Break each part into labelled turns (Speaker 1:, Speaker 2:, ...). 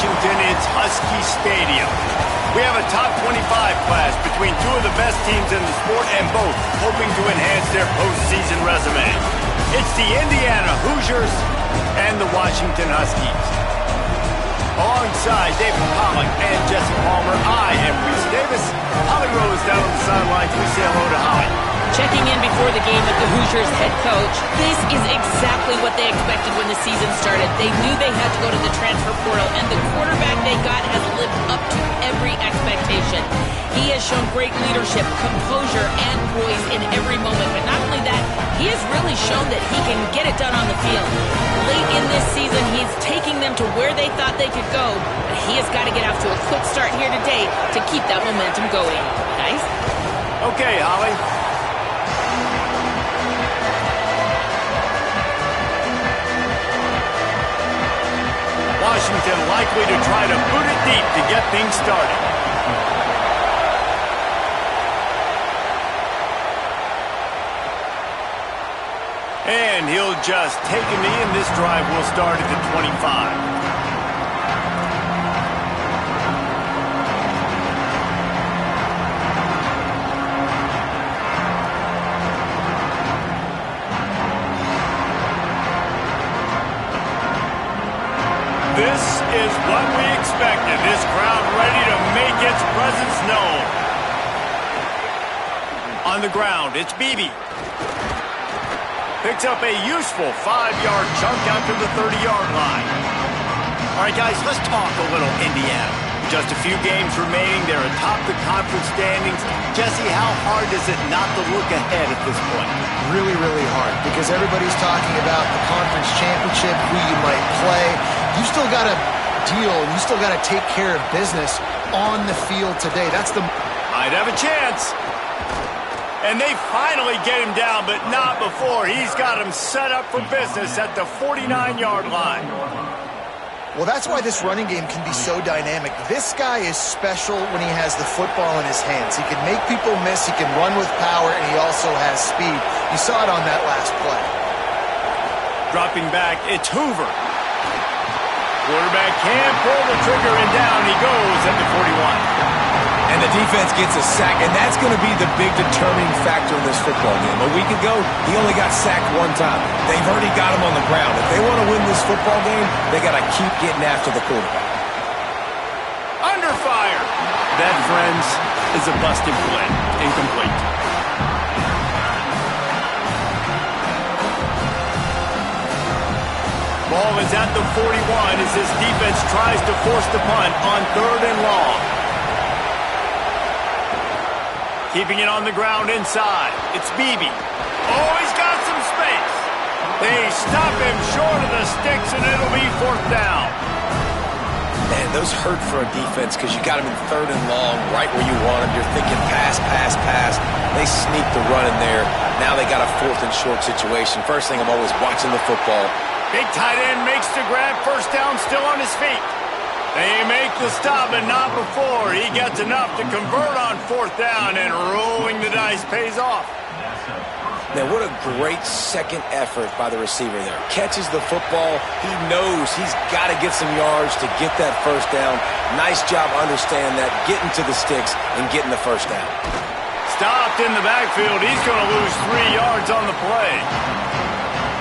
Speaker 1: Washington, it's Husky Stadium. We have a top 25 class between two of the best teams in the sport and both hoping to enhance their postseason resume. It's the Indiana Hoosiers and the Washington Huskies. Alongside David Pollack and Jesse Palmer, I am Reese Davis. Holly Rose down on the sidelines. We say hello to Holly.
Speaker 2: Checking in before the game with the Hoosiers head coach. This is exactly what they expected when the season started. They knew they had to go to the transfer portal, and the quarterback they got has lived up to every expectation. He has shown great leadership, composure, and poise in every moment. But not only that, he has really shown that he can get it done on the field. Late in this season, he's taking them to where they thought they could go, but he has got to get off to a quick start here today to keep that momentum going. Guys?
Speaker 1: Okay, Holly. Washington likely to try to boot it deep to get things started. And he'll just take a knee, and this drive will start at the 25. This is what we expected. This crowd ready to make its presence known. On the ground, it's Beebe. Picks up a useful 5-yard chunk out to the 30-yard line. All right, guys, let's talk a little Indiana. Just a few games remaining. They're atop the conference standings. Jesse, how hard is it not to look ahead at this point?
Speaker 3: Really, really hard, because everybody's talking about the conference championship, who you might play. You still got to deal, and you still got to take care of business on the field today. That's the...
Speaker 1: Might have a chance. And they finally get him down, but not before. He's got him set up for business at the 49-yard line.
Speaker 3: Well, that's why this running game can be so dynamic. This guy is special when he has the football in his hands. He can make people miss, he can run with power, and he also has speed. You saw it on that last play.
Speaker 1: Dropping back, it's Hoover. Quarterback can't pull the trigger, and down he goes at the 41.
Speaker 4: And the defense gets a sack, and that's going to be the big determining factor in this football game. A week ago, he only got sacked one time. They've already got him on the ground. If they want to win this football game, they got to keep getting after the quarterback.
Speaker 1: Under fire. That, friends, is a busted play. Incomplete. Ball is at the 41 as this defense tries to force the punt on 3rd and long. Keeping it on the ground inside. It's Beebe. Oh, he's got some space. They stop him short of the sticks, and it'll be 4th down.
Speaker 4: Man, those hurt for a defense because you got him in 3rd and long, right where you want him. You're thinking pass, pass, pass. They sneak the run in there. Now they got a 4th and short situation. First thing, I'm always watching the football.
Speaker 1: Big tight end makes the grab. 1st down, still on his feet. They make the stop, but not before. He gets enough to convert on 4th down, and rolling the dice pays off.
Speaker 4: Man, what a great second effort by the receiver there. Catches the football. He knows he's got to get some yards to get that 1st down. Nice job understanding that, getting to the sticks and getting the 1st down.
Speaker 1: Stopped in the backfield. He's going to lose 3 yards on the play.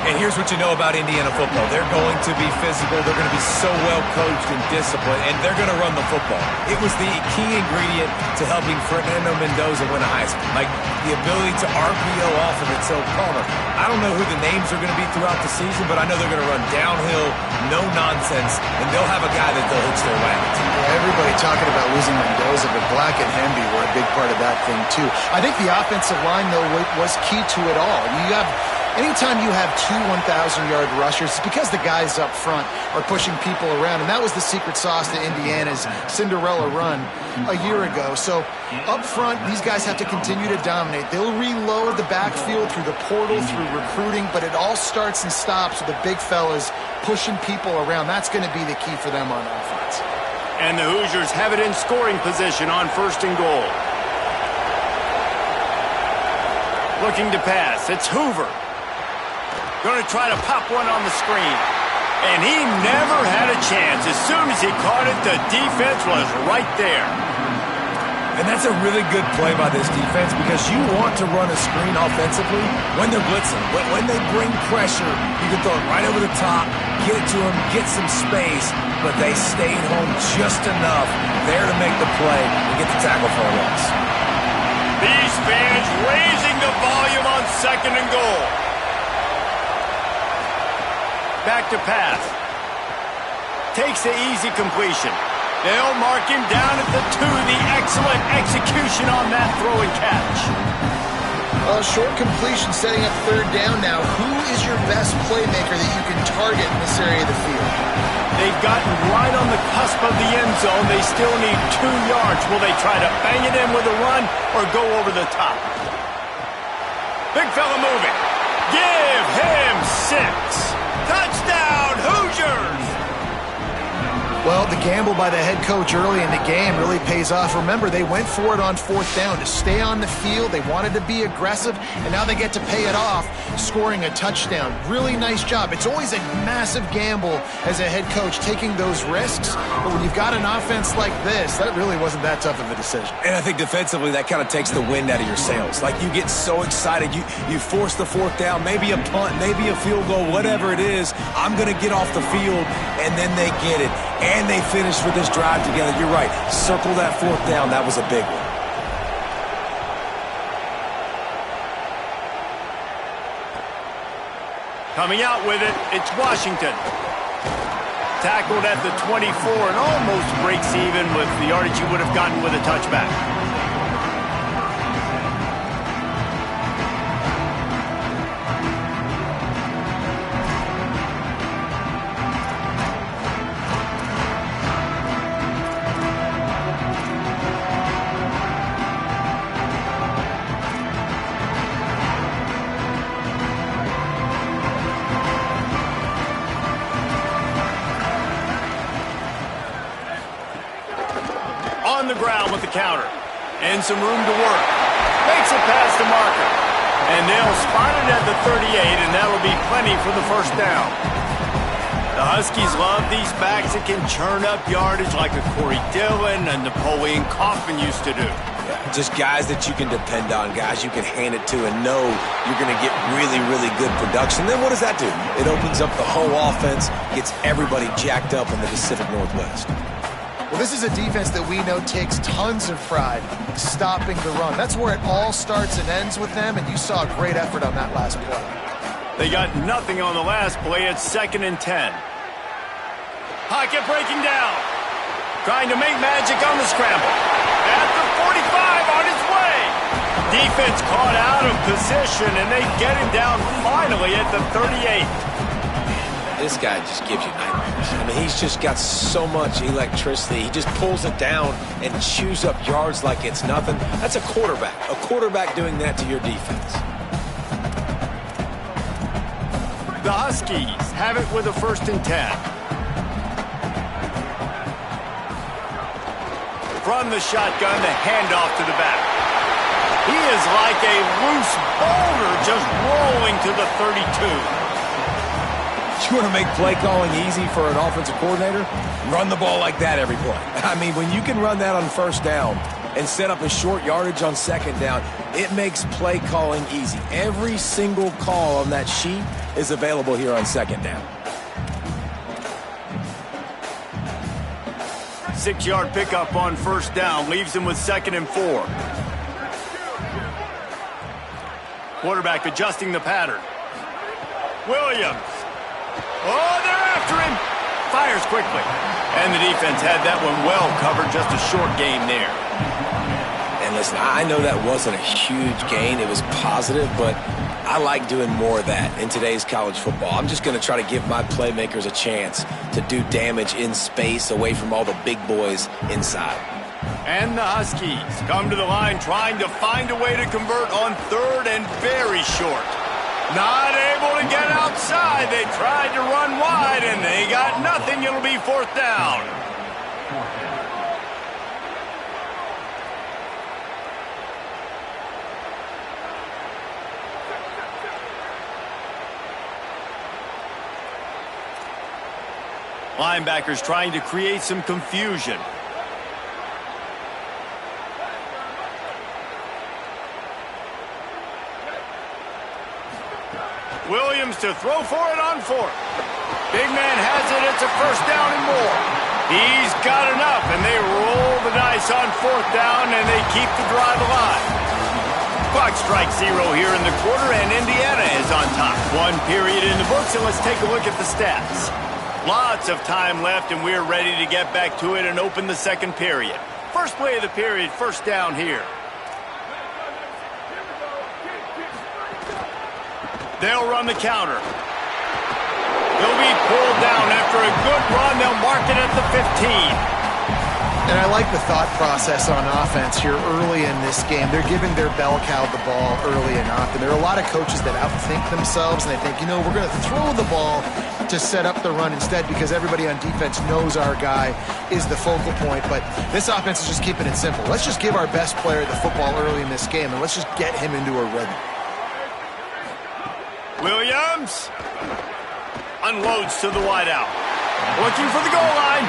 Speaker 5: And here's what you know about Indiana football. They're going to be physical. They're going to be so well coached and disciplined, and they're going to run the football. It was the key ingredient to helping Fernando Mendoza win a Heisman, like the ability to RPO off of it. So, Palmer, I don't know who the names are going to be throughout the season, but I know they're going to run downhill, no nonsense, and they'll have a guy that they'll hitch their wagons.
Speaker 3: Yeah, everybody talking about losing Mendoza, but Black and Hemby were a big part of that thing, too. I think the offensive line, though, was key to it all. Anytime you have 2 1,000-yard rushers, it's because the guys up front are pushing people around, and that was the secret sauce to Indiana's Cinderella run a year ago. So up front, these guys have to continue to dominate. They'll reload the backfield through the portal, through recruiting, but it all starts and stops with the big fellas pushing people around. That's going to be the key for them on offense.
Speaker 1: And the Hoosiers have it in scoring position on 1st and goal. Looking to pass, it's Hoover. Going to try to pop one on the screen. And he never had a chance. As soon as he caught it, the defense was right there.
Speaker 5: And that's a really good play by this defense because you want to run a screen offensively when they're blitzing. When they bring pressure, you can throw it right over the top, get it to them, get some space, but they stayed home just enough there to make the play and get the tackle for a loss.
Speaker 1: These fans raising the volume on 2nd and goal. Back to pass. Takes the easy completion. They'll mark him down at the 2. The excellent execution on that throw and catch.
Speaker 3: Short completion setting up 3rd down now. Who is your best playmaker that you can target in this area of the field?
Speaker 1: They've gotten right on the cusp of the end zone. They still need 2 yards. Will they try to bang it in with a run or go over the top? Big fella moving. Give him 6. Touchdown, Hoosiers!
Speaker 3: Well, the gamble by the head coach early in the game really pays off. Remember, they went for it on 4th down to stay on the field. They wanted to be aggressive, and now they get to pay it off, scoring a touchdown. Really nice job. It's always a massive gamble as a head coach taking those risks, but when you've got an offense like this, that really wasn't that tough of a decision.
Speaker 5: And I think defensively, that kind of takes the wind out of your sails. Like, you get so excited. You force the 4th down, maybe a punt, maybe a field goal, whatever it is. I'm going to get off the field, and then they get it. And they finish with this drive together. You're right. Circle that 4th down. That was a big one.
Speaker 1: Coming out with it, it's Washington. Tackled at the 24 and almost breaks even with the yardage you would have gotten with a touchback. On the ground with the counter. And some room to work. Makes it past the marker. And they'll spot it at the 38, and that'll be plenty for the 1st down. The Huskies love these backs that can churn up yardage like a Corey Dillon and Napoleon Kaufman used to do.
Speaker 4: Yeah, just guys that you can depend on, guys you can hand it to and know you're going to get really, really good production. Then what does that do? It opens up the whole offense, gets everybody jacked up in the Pacific Northwest.
Speaker 3: Well, this is a defense that we know takes tons of pride stopping the run. That's where it all starts and ends with them, and you saw a great effort on that last play.
Speaker 1: They got nothing on the last play. It's 2nd and 10. Pocket breaking down. Trying to make magic on the scramble. At the 45 on its way. Defense caught out of position, and they get him down finally at the 38.
Speaker 4: This guy just gives you nightmares. I mean, he's just got so much electricity. He just pulls it down and chews up yards like it's nothing. That's a quarterback. A quarterback doing that to your defense.
Speaker 1: The Huskies have it with a 1st and 10. From the shotgun, the handoff to the back. He is like a loose boulder just rolling to the 32.
Speaker 5: You want to make play calling easy for an offensive coordinator? Run the ball like that every play. I mean, when you can run that on 1st down and set up a short yardage on 2nd down, it makes play calling easy. Every single call on that sheet is available here on 2nd down.
Speaker 1: 6-yard pickup on 1st down leaves him with 2nd and 4. Quarterback adjusting the pattern. Williams. Oh, they're after him. Fires quickly. And the defense had that one well covered. Just a short gain there.
Speaker 4: And listen, I know that wasn't a huge gain. It was positive, but I like doing more of that in today's college football. I'm just going to try to give my playmakers a chance to do damage in space away from all the big boys inside.
Speaker 1: And the Huskies come to the line trying to find a way to convert on 3rd and very short. Not able to get outside. They tried to run wide, and they got nothing. It'll be 4th down. Linebackers trying to create some confusion. Williams to throw for it on fourth. Big man has it. It's a first down and more. He's got enough, and they roll the dice on fourth down, and they keep the drive alive. Clock strikes 0 here in the quarter, and Indiana is on top. 1 period in the books, and let's take a look at the stats. Lots of time left, and we're ready to get back to it and open the second period. First play of the period, first down here. They'll run the counter. He'll be pulled down after a good run. They'll mark it at the 15.
Speaker 3: And I like the thought process on offense here early in this game. They're giving their bell cow the ball early and often. There are a lot of coaches that outthink themselves, and they think, we're going to throw the ball to set up the run instead because everybody on defense knows our guy is the focal point. But this offense is just keeping it simple. Let's just give our best player the football early in this game, and let's just get him into a rhythm.
Speaker 1: Williams unloads to the wideout. Looking for the goal line.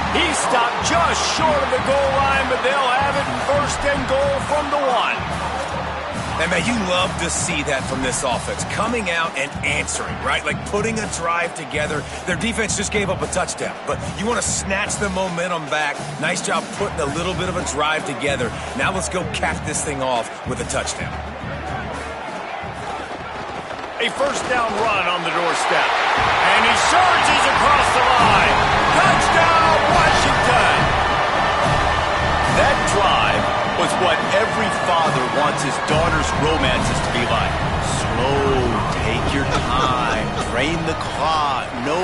Speaker 1: He stopped just short of the goal line, but they'll have it first and goal from the 1.
Speaker 5: And man, you love to see that from this offense. Coming out and answering, right? Like putting a drive together. Their defense just gave up a touchdown, but you want to snatch the momentum back. Nice job putting a little bit of a drive together. Now let's go cap this thing off with a touchdown.
Speaker 1: A first down run on the doorstep. And he surges across the line. Touchdown, Washington! That drive was what every father wants his daughter's romances to be like. Slow, take your time, drain the clock, no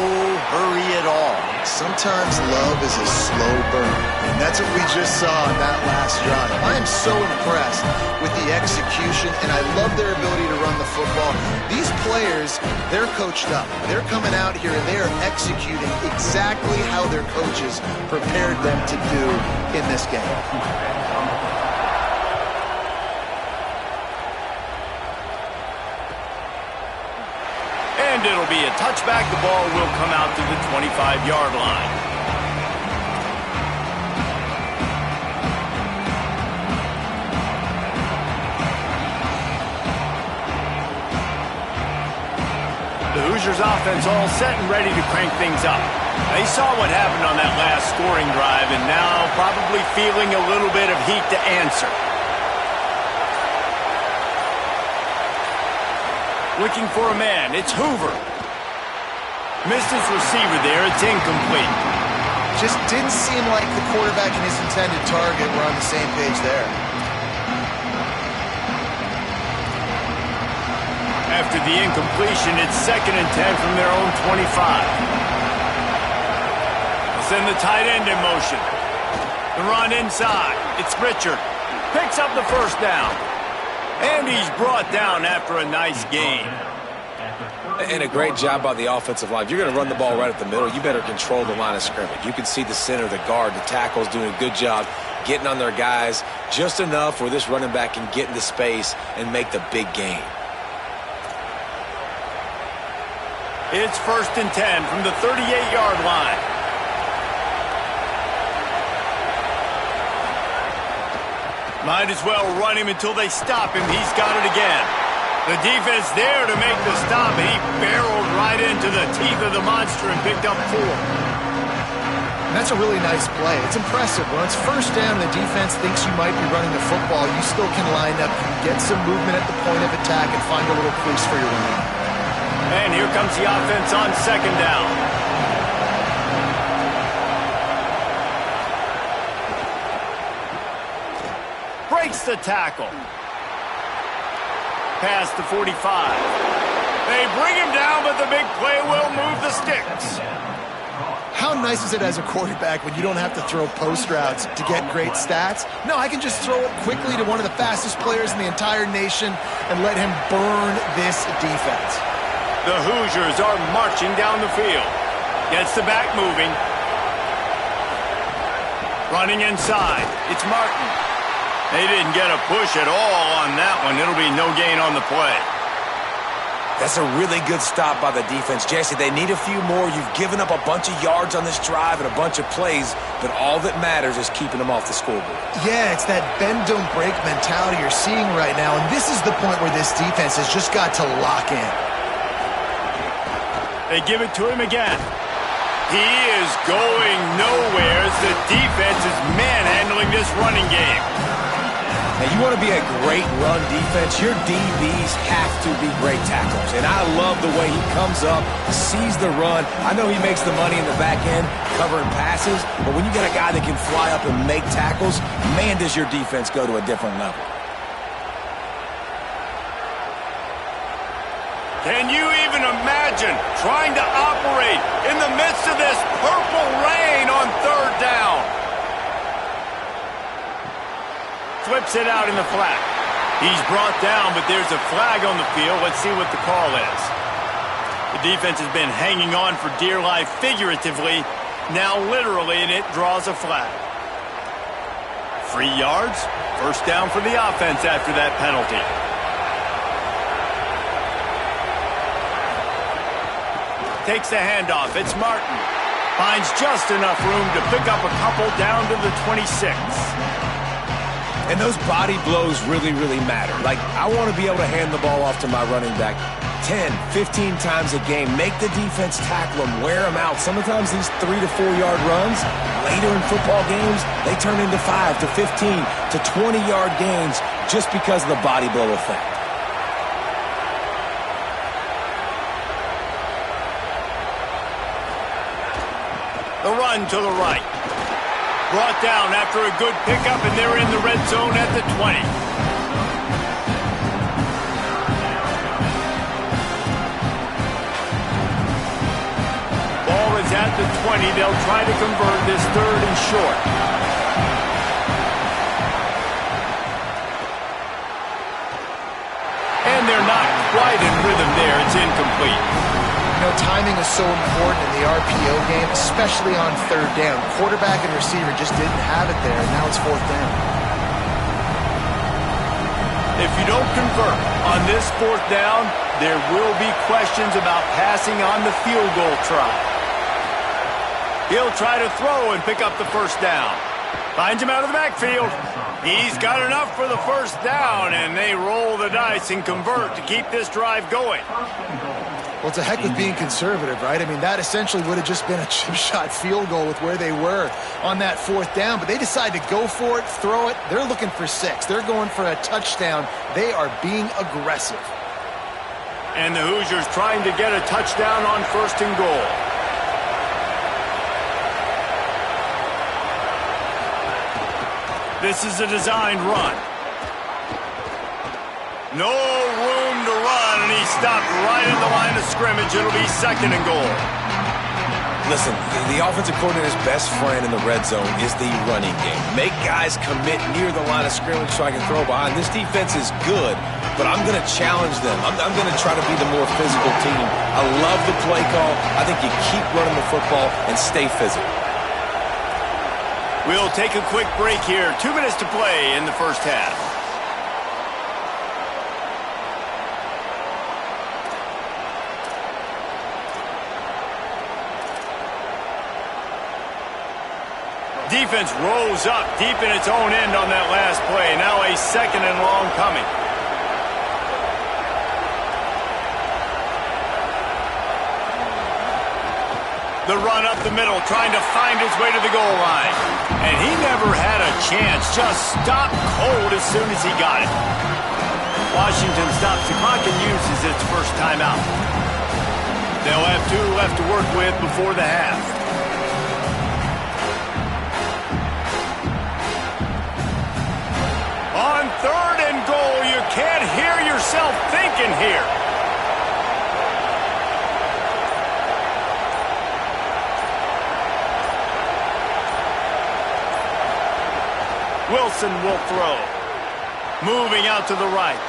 Speaker 1: hurry at all.
Speaker 3: Sometimes love is a slow burn, and that's what we just saw in that last drive. I am so impressed with the execution, and I love their ability to run the football. These players, they're coached up. They're coming out here, and they are executing exactly how their coaches prepared them to do in this game.
Speaker 1: And it'll be a touchback. The ball will come out to the 25-yard line. The Hoosiers offense all set and ready to crank things up. They saw what happened on that last scoring drive and now probably feeling a little bit of heat to answer. Looking for a man. It's Hoover. Missed his receiver there. It's incomplete.
Speaker 3: Just didn't seem like the quarterback and his intended target were on the same page there.
Speaker 1: After the incompletion, it's 2nd and 10 from their own 25. Send the tight end in motion. The run inside. It's Richard. Picks up the first down. And he's brought down after a nice gain.
Speaker 4: And a great job by the offensive line. If you're going to run the ball right at the middle, you better control the line of scrimmage. You can see the center, the guard, the tackles doing a good job getting on their guys just enough where this running back can get into space and make the big gain.
Speaker 1: It's 1st and 10 from the 38-yard line. Might as well run him until they stop him. He's got it again. The defense there to make the stop, and he barreled right into the teeth of the monster and picked up 4.
Speaker 3: And that's a really nice play. It's impressive. When it's first down and the defense thinks you might be running the football, you still can line up, get some movement at the point of attack, and find a little crease for your running.
Speaker 1: And here comes the offense on 2nd down. Breaks the tackle. Past the 45. They bring him down, but the big play will move the sticks.
Speaker 3: How nice is it as a quarterback when you don't have to throw post routes to get great stats? No, I can just throw it quickly to one of the fastest players in the entire nation and let him burn this defense.
Speaker 1: The Hoosiers are marching down the field. Gets the back moving. Running inside. It's Martin. They didn't get a push at all on that one. It'll be no gain on the play.
Speaker 4: That's a really good stop by the defense. Jesse, they need a few more. You've given up a bunch of yards on this drive and a bunch of plays, but all that matters is keeping them off the scoreboard.
Speaker 3: Yeah, it's that bend, don't break mentality you're seeing right now, and this is the point where this defense has just got to lock in.
Speaker 1: They give it to him again. He is going nowhere as the defense is manhandling this running game.
Speaker 4: Now, you want to be a great run defense, your DBs have to be great tacklers. And I love the way he comes up, sees the run. I know he makes the money in the back end covering passes, but when you get a guy that can fly up and make tackles, man, does your defense go to a different level.
Speaker 1: Can you even imagine trying to operate in the midst of this purple rain on third down? Flips it out in the flat. He's brought down, but there's a flag on the field. Let's see what the call is. The defense has been hanging on for dear life figuratively, now literally, and it draws a flag. 3 yards, first down for the offense after that penalty. Takes the handoff. It's Martin. Finds just enough room to pick up a couple down to the 26.
Speaker 4: And those body blows really, really matter. Like, I want to be able to hand the ball off to my running back 10, 15 times a game. Make the defense tackle them, wear them out. Sometimes these 3 to 4 yard runs, later in football games, they turn into 5 to 15 to 20 yard gains just because of the body blow effect.
Speaker 1: The run to the right. Brought down after a good pickup, and they're in the red zone at the 20. Ball is at the 20. They'll try to convert this third and short. And they're not quite in rhythm there. It's incomplete.
Speaker 3: You know, timing is so important in the RPO game, especially on third down. Quarterback and receiver just didn't have it there, and now it's fourth down.
Speaker 1: If you don't convert on this fourth down, there will be questions about passing on the field goal try. He'll try to throw and pick up the first down. Finds him out of the backfield. He's got enough for the first down, and they roll the dice and convert to keep this drive going.
Speaker 3: Well, it's a heck with being conservative, right? I mean, that essentially would have just been a chip shot field goal with where they were on that fourth down. But they decide to go for it, throw it. They're looking for 6. They're going for a touchdown. They are being aggressive.
Speaker 1: And the Hoosiers trying to get a touchdown on first and goal. This is a designed run. No room to run, and he stopped right at the line of scrimmage. It'll be second and goal.
Speaker 4: Listen, the offensive coordinator's best friend in the red zone is the running game. Make guys commit near the line of scrimmage so I can throw behind. This defense is good, but I'm going to challenge them. I'm going to try to be the more physical team. I love the play call. I think you keep running the football and stay physical.
Speaker 1: We'll take a quick break here. 2 minutes to play in the first half. Defense rolls up deep in its own end on that last play. Now a second and long coming. The run up the middle, trying to find his way to the goal line. And he never had a chance. Just stopped cold as soon as he got it. Washington stops the clock and uses its first timeout. They'll have 2 left to work with before the half. On third and goal, you can't hear yourself thinking here. Wilson will throw. Moving out to the right.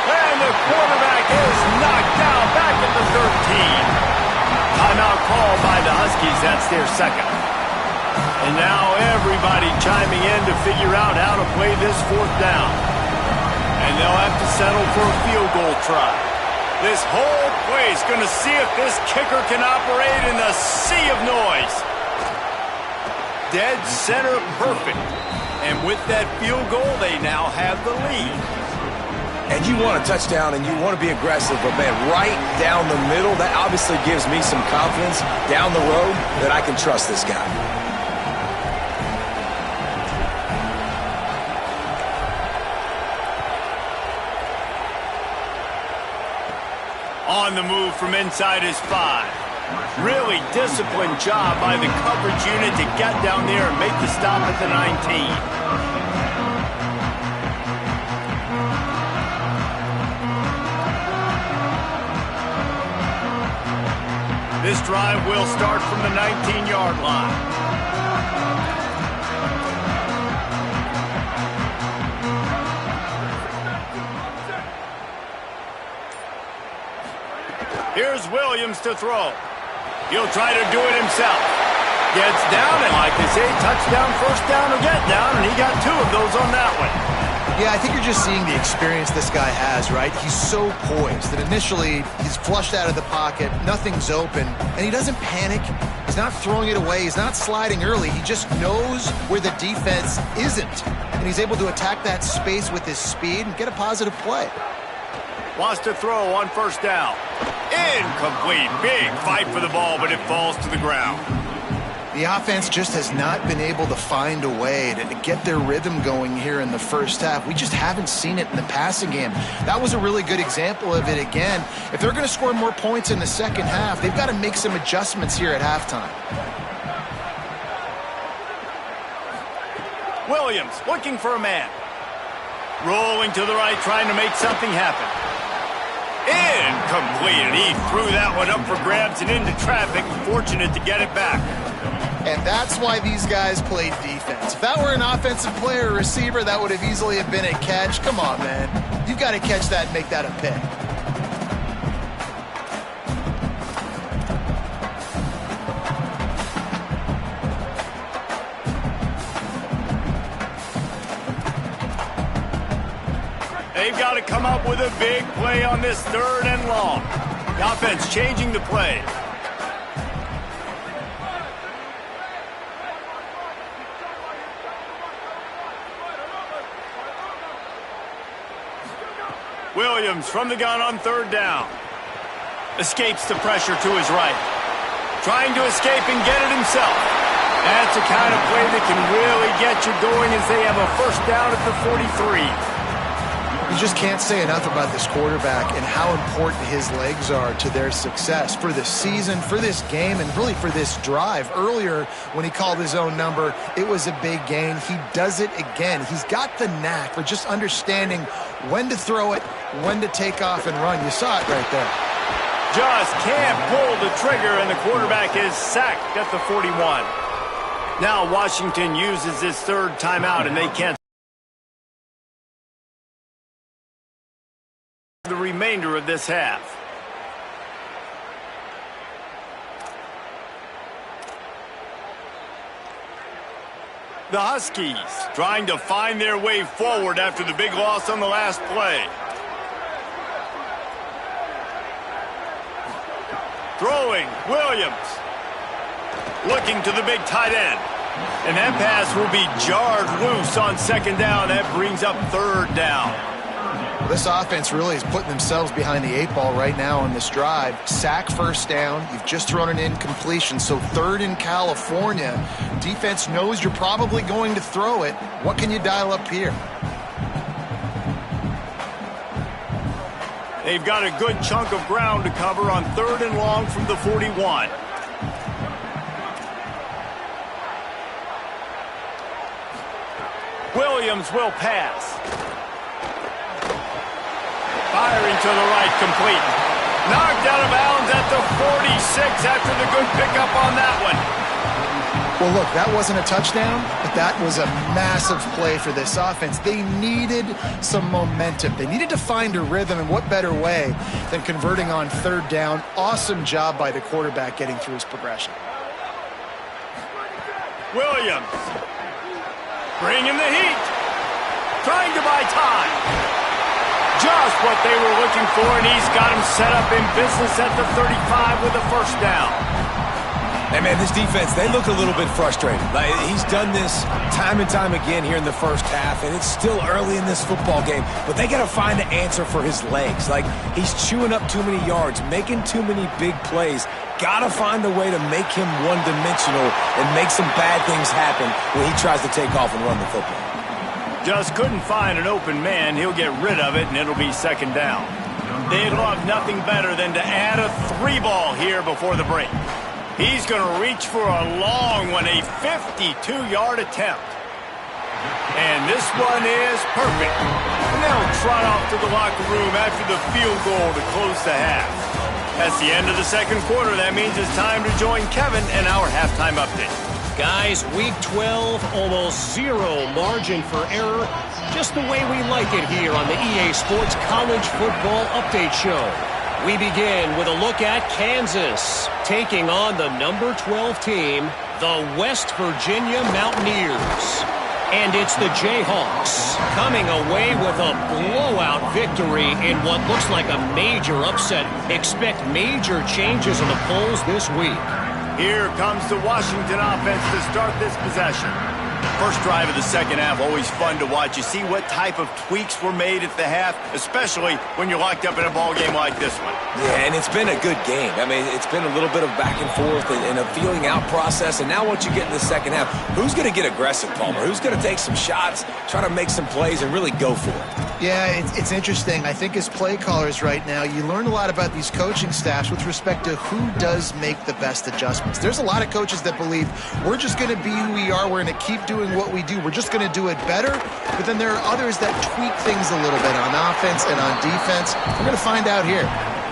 Speaker 1: And the quarterback is knocked down back at the 13. Timeout called by the Huskies. That's their second. And now everybody chiming in to figure out how to play this fourth down. And they'll have to settle for a field goal try. This whole play is going to see if this kicker can operate in the sea of noise. Dead center perfect. And with that field goal, they now have the lead.
Speaker 4: And you want a touchdown and you want to be aggressive, but man, right down the middle, that obviously gives me some confidence down the road that I can trust this guy.
Speaker 1: On the move from inside his 5. Really disciplined job by the coverage unit to get down there and make the stop at the 19. This drive will start from the 19-yard line. Here's Williams to throw. He'll try to do it himself. Gets down, and like they say, touchdown, first down, or get down, and he got 2 of those on that one.
Speaker 3: Yeah, I think you're just seeing the experience this guy has, right? He's so poised that initially he's flushed out of the pocket, nothing's open, and he doesn't panic. He's not throwing it away. He's not sliding early. He just knows where the defense isn't, and he's able to attack that space with his speed and get a positive play.
Speaker 1: Wants to throw on first down. Incomplete. Big fight for the ball, but it falls to the ground.
Speaker 3: The offense just has not been able to find a way to get their rhythm going here in the first half. We just haven't seen it in the passing game. That was a really good example of it again. If they're going to score more points in the second half, they've got to make some adjustments here at halftime.
Speaker 1: Williams looking for a man. Rolling to the right, trying to make something happen. Incomplete, and he threw that one up for grabs and into traffic. Fortunate to get it back.
Speaker 3: And that's why these guys played defense. If that were an offensive player or receiver, that would have easily have been a catch. Come on, man. You've got to catch that and make that a pick.
Speaker 1: They've got to come up with a big play on this 3rd and long. The offense changing the play. Williams from the gun on 3rd down. Escapes the pressure to his right. Trying to escape and get it himself. That's the kind of play that can really get you going as they have a first down at the 43.
Speaker 3: You just can't say enough about this quarterback and how important his legs are to their success for this season, for this game, and really for this drive. Earlier, when he called his own number, it was a big gain. He does it again. He's got the knack for just understanding when to throw it, when to take off and run. You saw it right there.
Speaker 1: Just can't pull the trigger, and the quarterback is sacked at the 41. Now Washington uses his 3rd timeout, and they can't the remainder of this half. The Huskies trying to find their way forward after the big loss on the last play. Throwing, Williams. Looking to the big tight end. And that pass will be jarred loose on 2nd down. That brings up 3rd down.
Speaker 3: This offense really is putting themselves behind the 8 ball right now on this drive. Sack, first down. You've just thrown an incompletion, so 3rd in California. Defense knows you're probably going to throw it. What can you dial up here?
Speaker 1: They've got a good chunk of ground to cover on 3rd and long from the 41. Williams will pass. Firing to the right, complete. Knocked out of bounds at the 46 after the good pickup on that one.
Speaker 3: Well, look, that wasn't a touchdown, but that was a massive play for this offense. They needed some momentum. They needed to find a rhythm, and what better way than converting on 3rd down. Awesome job by the quarterback getting through his progression.
Speaker 1: Williams bringing the heat. Trying to buy time. just what they were looking for, and he's got him set up in business at the 35 with a first down.
Speaker 5: Hey, man, this defense, they look a little bit frustrated. Like, he's done this time and time again here in the first half, and it's still early in this football game, but they got to find an answer for his legs. Like, he's chewing up too many yards, making too many big plays. Got to find a way to make him one-dimensional and make some bad things happen when he tries to take off and run the football.
Speaker 1: Just couldn't find an open man. He'll get rid of it, and it'll be second down. They'd love nothing better than to add a 3-ball here before the break. He's going to reach for a long one, a 52-yard attempt. And this one is perfect. And they'll trot off to the locker room after the field goal to close the half. That's the end of the second quarter. That means it's time to join Kevin in our halftime update.
Speaker 6: Guys, week 12, almost zero margin for error. Just the way we like it here on the EA Sports College Football Update Show. We begin with a look at Kansas, taking on the number 12 team, the West Virginia Mountaineers. And it's the Jayhawks coming away with a blowout victory in what looks like a major upset. Expect major changes in the polls this week.
Speaker 1: Here comes the Washington offense to start this possession. First drive of the second half, always fun to watch. You see what type of tweaks were made at the half, especially when you're locked up in a ball game like this one.
Speaker 5: Yeah, and it's been a good game. I mean, it's been a little bit of back and forth and a feeling out process. And now once you get in the second half, who's going to get aggressive, Palmer? Who's going to take some shots, try to make some plays, and really go for it?
Speaker 3: Yeah, it's interesting. I think as play callers right now, you learn a lot about these coaching staffs with respect to who does make the best adjustments. There's a lot of coaches that believe we're just going to be who we are. We're going to keep doing what we do. We're just going to do it better. But then there are others that tweak things a little bit on offense and on defense. We're going to find out here.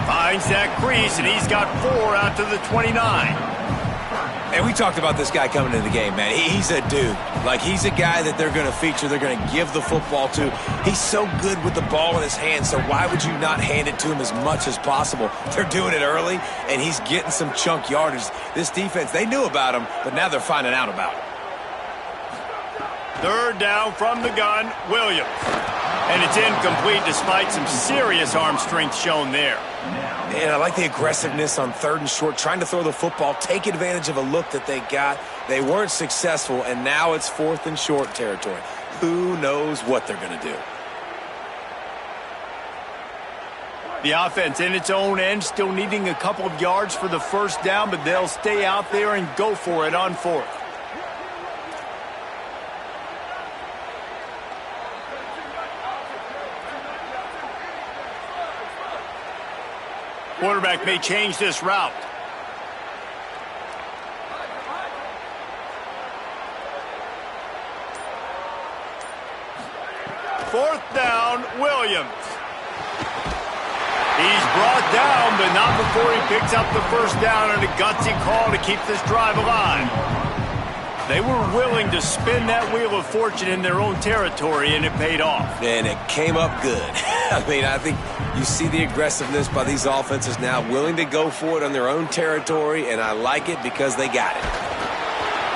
Speaker 1: Finds that crease, and he's got 4 out to the 29.
Speaker 5: And we talked about this guy coming into the game, man. He's a dude. Like, he's a guy that they're going to feature, they're going to give the football to. He's so good with the ball in his hand, so why would you not hand it to him as much as possible? They're doing it early, and he's getting some chunk yardage. This defense, they knew about him, but now they're finding out about him.
Speaker 1: Third down from the gun, Williams. And it's incomplete despite some serious arm strength shown there.
Speaker 5: And I like the aggressiveness on 3rd and short, trying to throw the football, take advantage of a look that they got. They weren't successful, and now it's 4th and short territory. Who knows what they're going to do?
Speaker 1: The offense in its own end, still needing a couple of yards for the first down, but they'll stay out there and go for it on 4th. Quarterback may change this route. Fourth down, Williams. He's brought down, but not before he picks up the first down on a gutsy call to keep this drive alive. They were willing to spin that wheel of fortune in their own territory, and it paid off.
Speaker 5: And it came up good. I mean, I think you see the aggressiveness by these offenses now, willing to go for it on their own territory, and I like it because they got it.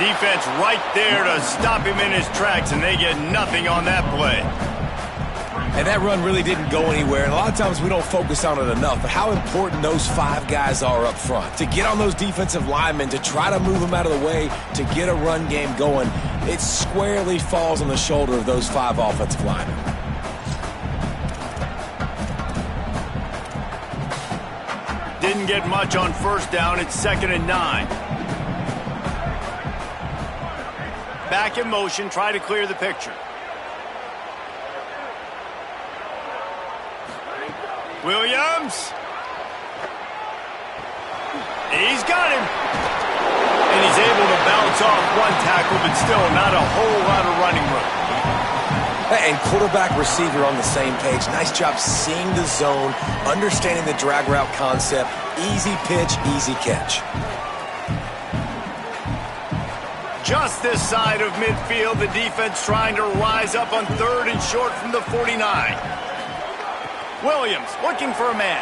Speaker 1: Defense right there to stop him in his tracks, and they get nothing on that play.
Speaker 5: And that run really didn't go anywhere. And a lot of times we don't focus on it enough, but how important those 5 guys are up front. To get on those defensive linemen, to try to move them out of the way, to get a run game going, it squarely falls on the shoulder of those 5 offensive linemen.
Speaker 1: Didn't get much on first down. It's 2nd and 9. Back in motion, try to clear the picture. Williams. He's got him. And he's able to bounce off one tackle, but still not a whole lot of running room.
Speaker 5: And quarterback, receiver on the same page. Nice job seeing the zone, understanding the drag route concept. Easy pitch, easy catch.
Speaker 1: Just this side of midfield, the defense trying to rise up on 3rd and short from the 49. Williams looking for a man.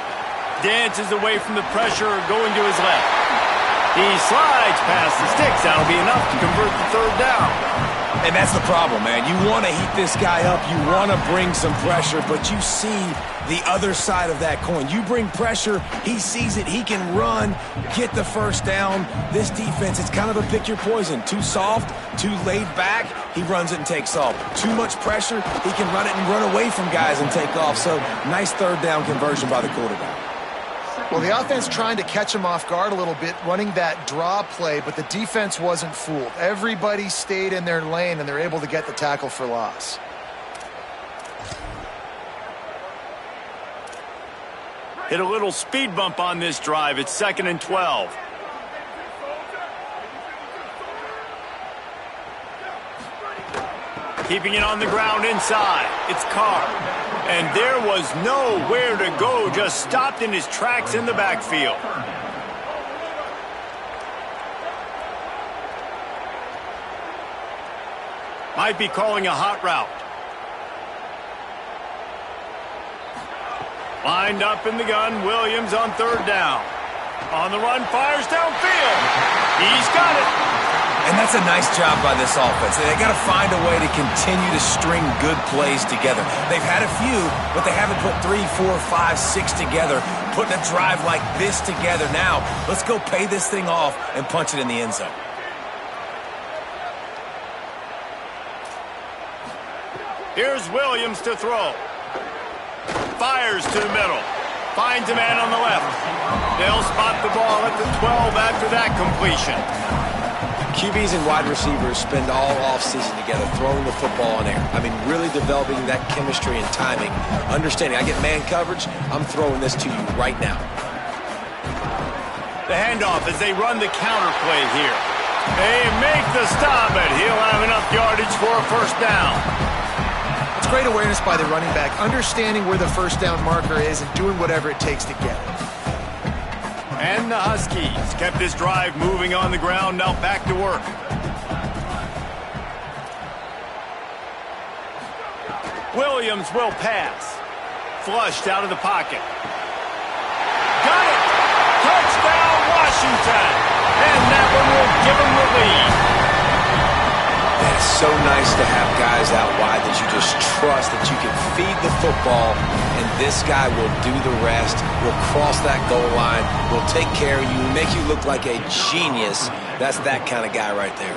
Speaker 1: Dances away from the pressure, going to his left. He slides past the sticks. That'll be enough to convert the 3rd down.
Speaker 4: And that's the problem, man. You want to heat this guy up. You want to bring some pressure, but you see the other side of that coin. You bring pressure, he sees it, he can run, get the first down. This defense, it's kind of a pick your poison. Too soft, too laid back, he runs it and takes off. Too much pressure, he can run it and run away from guys and take off. So nice third down conversion by the quarterback.
Speaker 3: Well, the offense trying to catch him off guard a little bit, running that draw play, but the defense wasn't fooled. Everybody stayed in their lane, and they're able to get the tackle for loss.
Speaker 1: Hit a little speed bump on this drive. It's 2nd and 12. Keeping it on the ground inside. It's Carr. And there was nowhere to go. Just stopped in his tracks in the backfield. Might be calling a hot route. Lined up in the gun. Williams on 3rd down. On the run, fires downfield. He's got it.
Speaker 4: And that's a nice job by this offense. They got to find a way to continue to string good plays together. They've had a few, but they haven't put 3, 4, 5, 6 together, putting a drive like this together. Now, let's go pay this thing off and punch it in the end zone.
Speaker 1: Here's Williams to throw. Fires to the middle. Finds a man on the left. They'll spot the ball at the 12 after that completion.
Speaker 4: QBs and wide receivers spend all offseason together throwing the football in air. I mean, really developing that chemistry and timing. Understanding, I get man coverage, I'm throwing this to you right now.
Speaker 1: The handoff as they run the counter play here. They make the stop, and he'll have enough yardage for a first down.
Speaker 3: It's great awareness by the running back, understanding where the first down marker is and doing whatever it takes to get it.
Speaker 1: And the Huskies kept this drive moving on the ground, now back to work. Williams will pass. Flushed out of the pocket. Got it! Touchdown, Washington! And that one will give them the lead.
Speaker 4: It's so nice to have guys out wide that you just trust that you can feed the football, and this guy will do the rest, will cross that goal line, will take care of you, make you look like a genius. That's that kind of guy right there.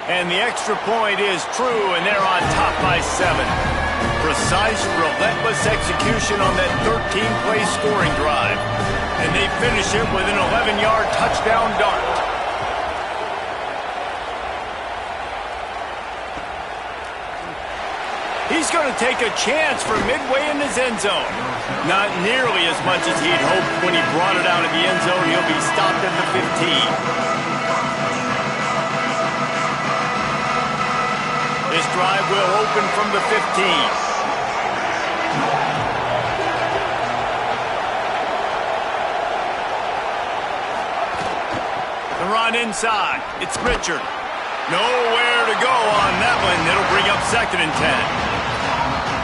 Speaker 1: And the extra point is true, and they're on top by 7. Precise, relentless execution on that 13-play scoring drive. And they finish it with an 11-yard touchdown dart. He's going to take a chance from midway in his end zone. Not nearly as much as he'd hoped when he brought it out of the end zone. He'll be stopped at the 15. This drive will open from the 15. The run inside. It's Richard. Nowhere to go on that one. It'll bring up 2nd and 10.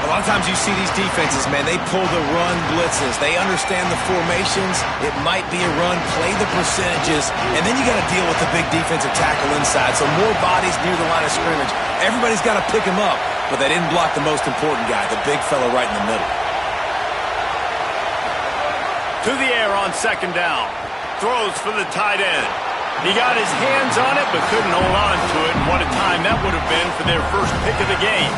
Speaker 4: A lot of times you see these defenses, man, they pull the run blitzes. They understand the formations. It might be a run, play the percentages, and then you got to deal with the big defensive tackle inside. So more bodies near the line of scrimmage. Everybody's got to pick him up, but they didn't block the most important guy, the big fella right in the middle.
Speaker 1: To the air on 2nd down. Throws for the tight end. He got his hands on it, but couldn't hold on to it. And what a time that would have been for their first pick of the game.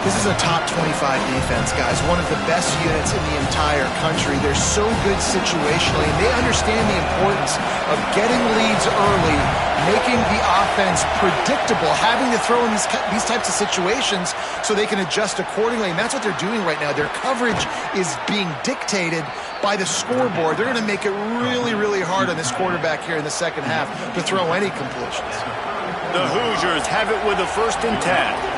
Speaker 3: This is a top 25 defense, guys. One of the best units in the entire country. They're so good situationally, and they understand the importance of getting leads early, making the offense predictable, having to throw in these types of situations so they can adjust accordingly. And that's what they're doing right now. Their coverage is being dictated by the scoreboard. They're going to make it really, really hard on this quarterback here in the second half to throw any completions.
Speaker 1: The Hoosiers have it with a 1st and 10.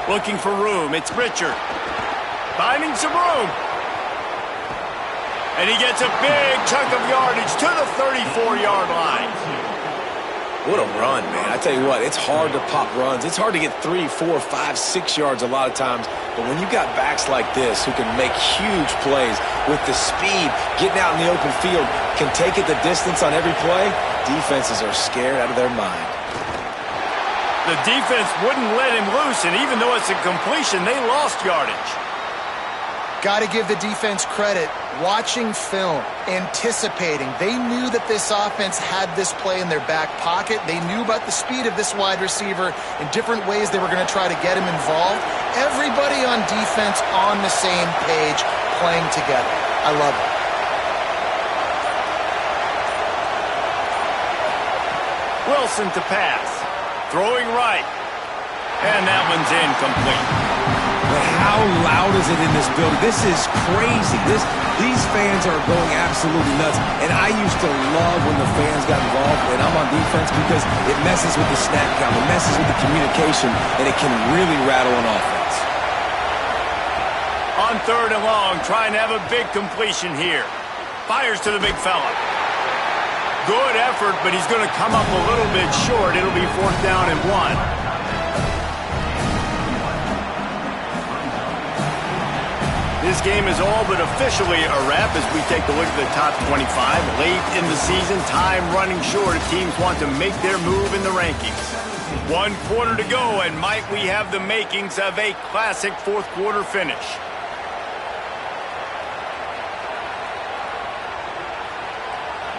Speaker 1: Looking for room. It's Richard. Finding some room. And he gets a big chunk of yardage to the 34-yard line.
Speaker 4: What a run, man. I tell you what, it's hard to pop runs. It's hard to get 3, 4, 5, 6 yards a lot of times. But when you've got backs like this who can make huge plays with the speed, getting out in the open field, can take it the distance on every play, defenses are scared out of their mind.
Speaker 1: The defense wouldn't let him loose, and even though it's a completion, they lost yardage.
Speaker 3: Got to give the defense credit. Watching film, anticipating. They knew that this offense had this play in their back pocket. They knew about the speed of this wide receiver in different ways they were going to try to get him involved. Everybody on defense on the same page, playing together. I love it.
Speaker 1: Wilson to pass. Throwing right. And that one's incomplete.
Speaker 4: But how loud is it in this building? This is crazy. These fans are going absolutely nuts. And I used to love when the fans got involved, and I'm on defense because it messes with the snap count, it messes with the communication, and it can really rattle an offense.
Speaker 1: On 3rd and long, trying to have a big completion here. Fires to the big fella. Good effort, but he's going to come up a little bit short. It'll be 4th down and 1. This game is all but officially a wrap as we take a look at the top 25. Late in the season, time running short if teams want to make their move in the rankings. 1 quarter to go, and might we have the makings of a classic 4th quarter finish.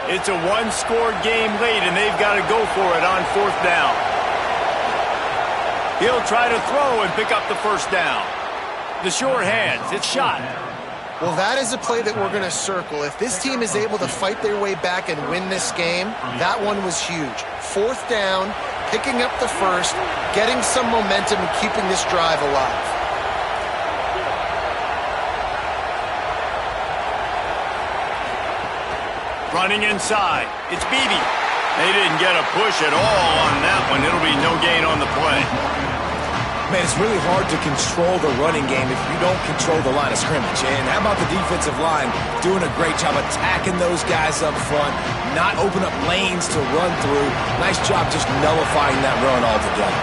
Speaker 1: It's a 1-score game late, and they've got to go for it on 4th down. He'll try to throw and pick up the 1st down. The sure hands, it's shot.
Speaker 3: Well, that is a play that we're going to circle. If this team is able to fight their way back and win this game, that one was huge. 4th down, picking up the 1st, getting some momentum and keeping this drive alive.
Speaker 1: Running inside, it's Beebe. They didn't get a push at all on that one. It'll be no gain on the play.
Speaker 4: Man, it's really hard to control the running game if you don't control the line of scrimmage. And how about the defensive line doing a great job attacking those guys up front, not open up lanes to run through. Nice job just nullifying that run altogether.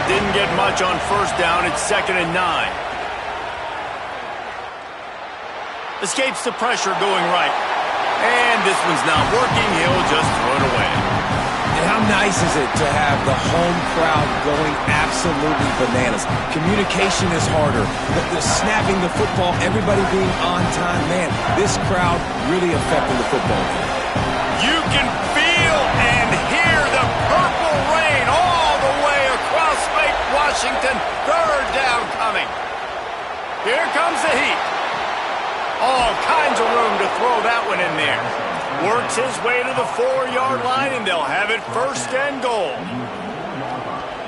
Speaker 1: Didn't get much on 1st down. It's 2nd and 9. Escapes the pressure going right. And this one's not working. He'll just throw it away.
Speaker 4: And how nice is it to have the home crowd going absolutely bananas? Communication is harder. The snapping the football, everybody being on time. Man, this crowd really affecting the football game.
Speaker 1: You can feel and hear the purple rain all the way across Lake Washington. 3rd down coming. Here comes the heat. All kinds of room to throw that one in there. Works his way to the 4-yard line, and they'll have it 1st and goal.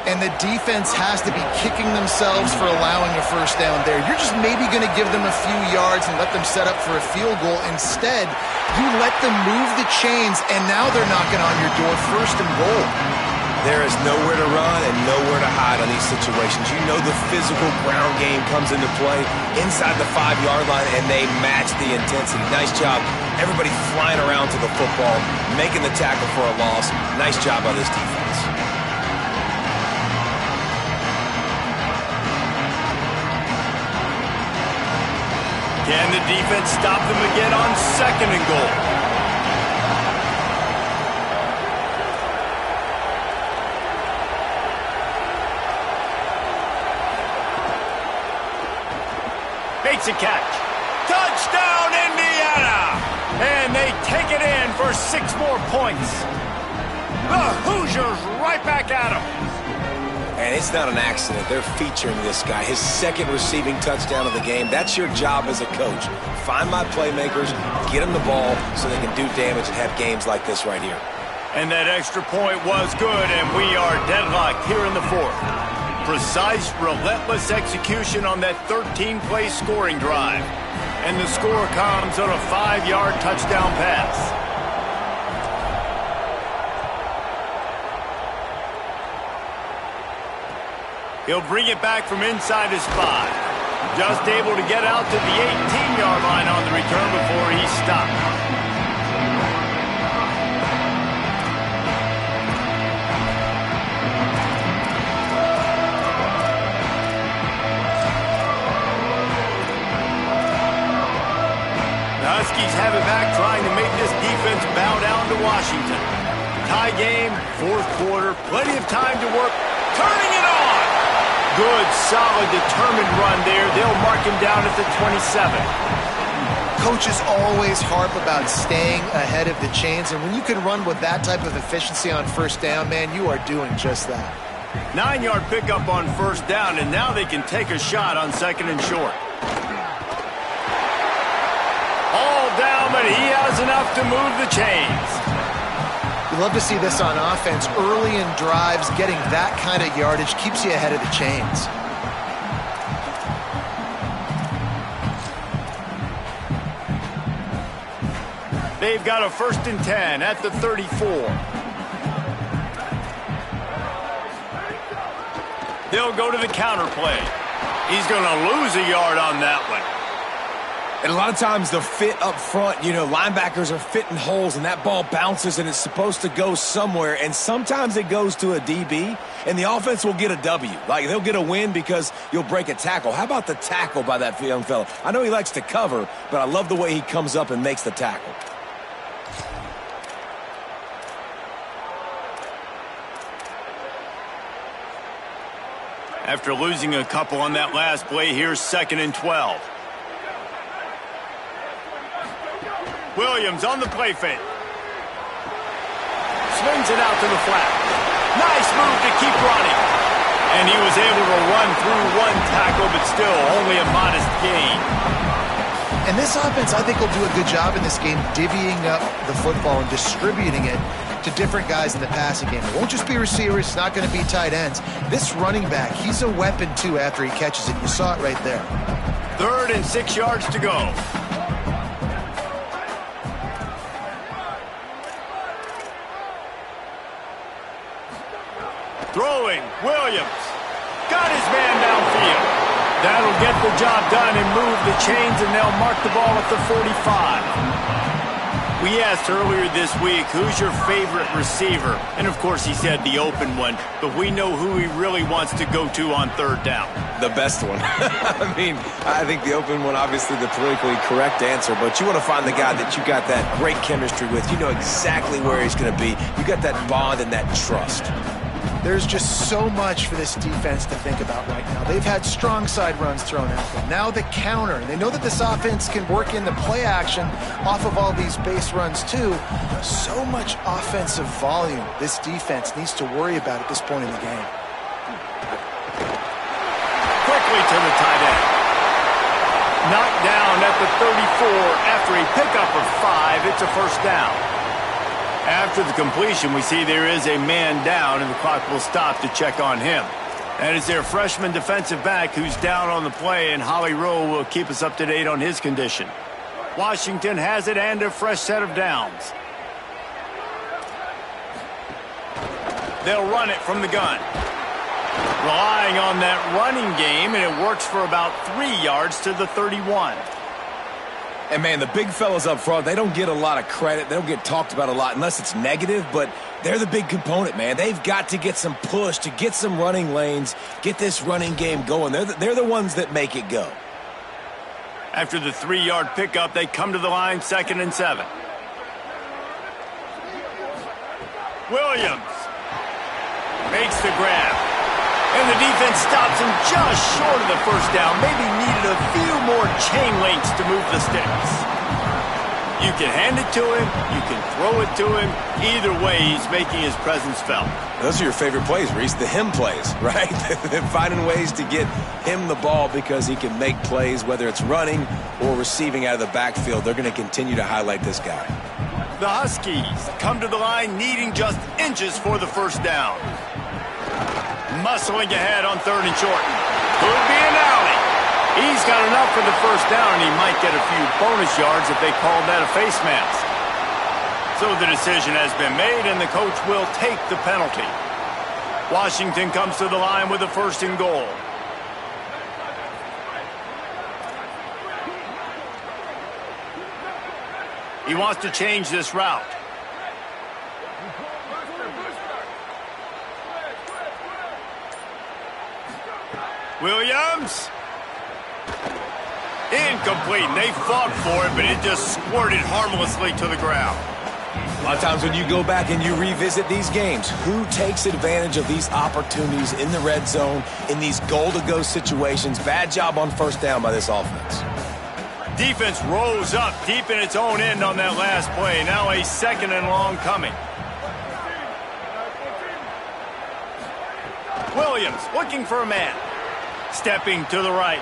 Speaker 3: And the defense has to be kicking themselves for allowing a 1st down there. You're just maybe going to give them a few yards and let them set up for a field goal. Instead, you let them move the chains, and now they're knocking on your door 1st and goal.
Speaker 4: There is nowhere to run and nowhere to hide on these situations. You know the physical ground game comes into play inside the 5-yard line, and they match the intensity. Nice job. Everybody flying around to the football, making the tackle for a loss. Nice job by this defense.
Speaker 1: Can the defense stop them again on 2nd and goal? Makes a catch. Touchdown, Indiana! And they take it in for 6 more points. The Hoosiers right back at them.
Speaker 4: And it's not an accident. They're featuring this guy. His 2nd receiving touchdown of the game. That's your job as a coach. Find my playmakers, get them the ball so they can do damage and have games like this right here.
Speaker 1: And that extra point was good, and we are deadlocked here in the 4th. Precise, relentless execution on that 13-play scoring drive. And the score comes on a 5-yard touchdown pass. He'll bring it back from inside his 5. Just able to get out to the 18-yard line on the return before he stopped. Huskies have it back, trying to make this defense bow down to Washington. Tie game, fourth quarter, plenty of time to work. Turning it on! Good, solid, determined run there. They'll mark him down at the 27.
Speaker 3: Coaches always harp about staying ahead of the chains, and when you can run with that type of efficiency on first down, man, you are doing just that.
Speaker 1: 9-yard pickup on first down, and now they can take a shot on second and short. All down, but he has enough to move the chains.
Speaker 3: You love to see this on offense. Early in drives, getting that kind of yardage keeps you ahead of the chains.
Speaker 1: They've got a 1st and 10 at the 34. They'll go to the counter play. He's going to lose a yard on that one.
Speaker 5: And a lot of times the fit up front, you know, linebackers are fitting holes and that ball bounces and it's supposed to go somewhere. And sometimes it goes to a DB and the offense will get a W. Like they'll get a win because you'll break a tackle. How about the tackle by that young fella? I know he likes to cover, but I love the way he comes up and makes the tackle.
Speaker 1: After losing a couple on that last play, here's 2nd and 12. Williams on the play fake. Swings it out to the flat. Nice move to keep running. And he was able to run through one tackle, but still only a modest gain.
Speaker 3: And this offense, I think, will do a good job in this game divvying up the football and distributing it to different guys in the passing game. It won't just be receivers. It's not going to be tight ends. This running back, he's a weapon, too, after he catches it. You saw it right there.
Speaker 1: 3rd and 6 yards to go. Throwing, Williams. Got his man downfield. That'll get the job done and move the chains, and they'll mark the ball at the 45. We asked earlier this week, who's your favorite receiver? And, of course, he said the open one, but we know who he really wants to go to on 3rd down.
Speaker 5: The best one. I mean, I think the open one, obviously the politically correct answer, but you want to find the guy that you got that great chemistry with. You know exactly where he's going to be. You got that bond and that trust.
Speaker 3: There's just so much for this defense to think about right now. They've had strong side runs thrown at them. Now the counter. They know that this offense can work in the play action off of all these base runs too. So much offensive volume this defense needs to worry about at this point in the game.
Speaker 1: Quickly to the tight end. Knocked down at the 34 after a pickup of 5. It's a 1st down. After the completion, we see there is a man down, and the clock will stop to check on him. That is their freshman defensive back who's down on the play, and Holly Rowe will keep us up to date on his condition. Washington has it and a fresh set of downs. They'll run it from the gun. Relying on that running game, and it works for about 3 yards to the 31.
Speaker 5: And, man, the big fellas up front, they don't get a lot of credit. They don't get talked about a lot unless it's negative, but they're the big component, man. They've got to get some push, to get some running lanes, get this running game going. They're the ones that make it go.
Speaker 1: After the 3-yard pickup, they come to the line, 2nd and 7. Williams makes the grab. And the defense stops him just short of the 1st down. Maybe needed a few more chain links to move the sticks. You can hand it to him. You can throw it to him. Either way, he's making his presence felt.
Speaker 5: Those are your favorite plays, Reese, the him plays, right? They're finding ways to get him the ball because he can make plays, whether it's running or receiving out of the backfield. They're going to continue to highlight this guy.
Speaker 1: The Huskies come to the line needing just inches for the 1st down. Muscling ahead on 3rd and short. Could be an alley. He's got enough for the 1st down, and he might get a few bonus yards if they call that a face mask. So the decision has been made, and the coach will take the penalty. Washington comes to the line with a 1st and goal. He wants to change this route. Williams. Incomplete. And they fought for it, but it just squirted harmlessly to the ground.
Speaker 4: A lot of times when you go back and you revisit these games, who takes advantage of these opportunities in the red zone, in these goal-to-go situations? Bad job on first down by this offense.
Speaker 1: Defense rose up deep in its own end on that last play. Now a 2nd and long coming. Williams looking for a man. Stepping to the right.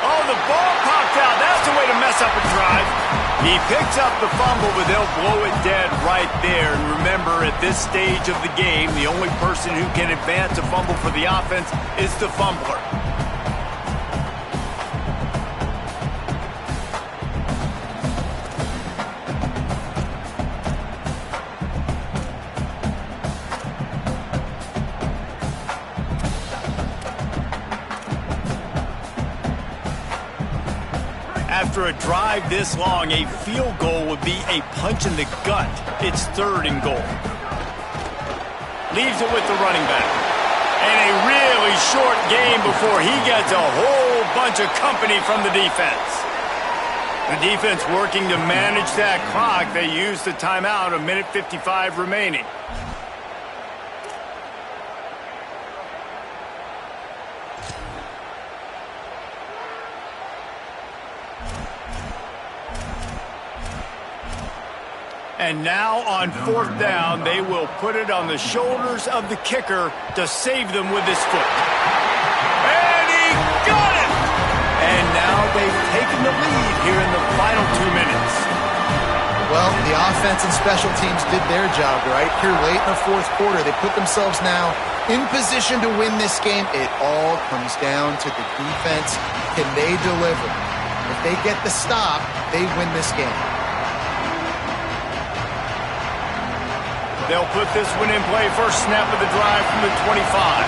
Speaker 1: Oh, the ball popped out. That's the way to mess up a drive. He picks up the fumble, but they'll blow it dead right there. And remember, at this stage of the game, the only person who can advance a fumble for the offense is the fumbler. After a drive this long, a field goal would be a punch in the gut. It's 3rd and goal. Leaves it with the running back. And a really short game before he gets a whole bunch of company from the defense. The defense working to manage that clock. They used the timeout, 1:55 remaining. And now on 4th down, they will put it on the shoulders of the kicker to save them with his foot. And he got it! And now they've taken the lead here in the final 2 minutes.
Speaker 3: Well, the offense and special teams did their job, right? Here late in the 4th quarter, they put themselves now in position to win this game. It all comes down to the defense. Can they deliver? If they get the stop, they win this game.
Speaker 1: They'll put this one in play. First snap of the drive from the 25.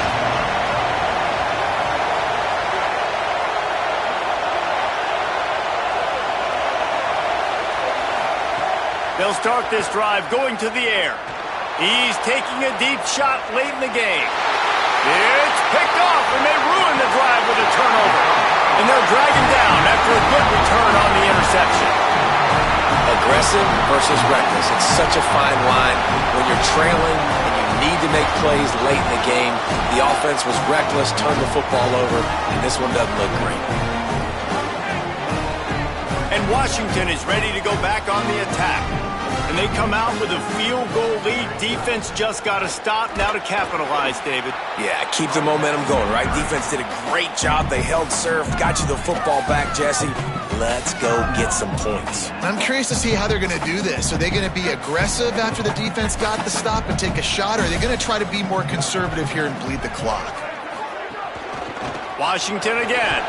Speaker 1: They'll start this drive going to the air. He's taking a deep shot late in the game. It's picked off, and they ruin the drive with a turnover. And they'll drag him down after a good return on the interception.
Speaker 4: Aggressive versus reckless. It's such a fine line when you're trailing and you need to make plays late in the game. The offense was reckless, turned the football over, and this one doesn't look great.
Speaker 1: And Washington is ready to go back on the attack. And they come out with a field goal lead. Defense just got to stop now to capitalize, David.
Speaker 4: Yeah, keep the momentum going, right? Defense did a great job. They held serve, got you the football back, Jesse. Let's go get some points.
Speaker 3: I'm curious to see how they're going to do this. Are they going to be aggressive after the defense got the stop and take a shot, or are they going to try to be more conservative here and bleed the clock?
Speaker 1: Washington again.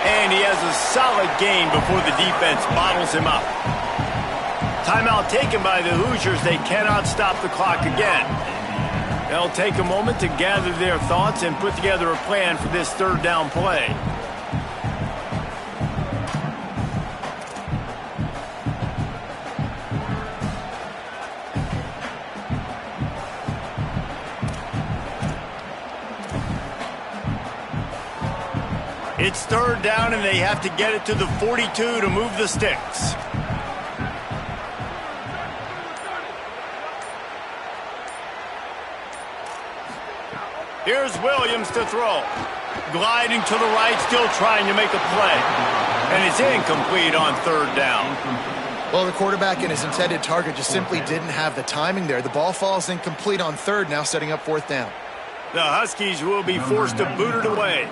Speaker 1: And he has a solid game before the defense bottles him up. Timeout taken by the Hoosiers. They cannot stop the clock again. They'll take a moment to gather their thoughts and put together a plan for this 3rd down play. It's 3rd down, and they have to get it to the 42 to move the sticks. Here's Williams to throw. Gliding to the right, still trying to make a play. And it's incomplete on 3rd down.
Speaker 3: Well, the quarterback and his intended target just simply didn't have the timing there. The ball falls incomplete on 3rd, now setting up 4th down.
Speaker 1: The Huskies will be forced to boot it away.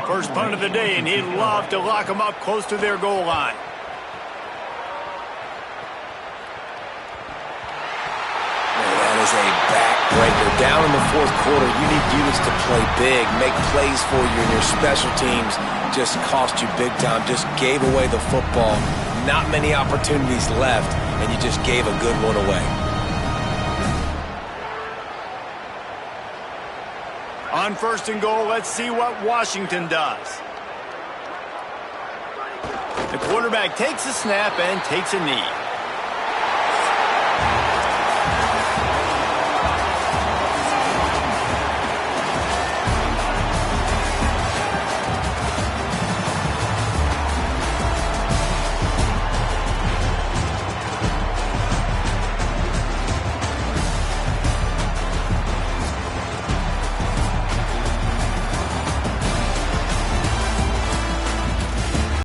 Speaker 1: First punt of the day, and he'd love to lock them up close to their goal line.
Speaker 4: That is a backbreaker. Down in the 4th quarter, you need units to play big, make plays for you, and your special teams just cost you big time. Just gave away the football. Not many opportunities left, and you just gave a good one away.
Speaker 1: On 1st and goal, let's see what Washington does. The quarterback takes a snap and takes a knee.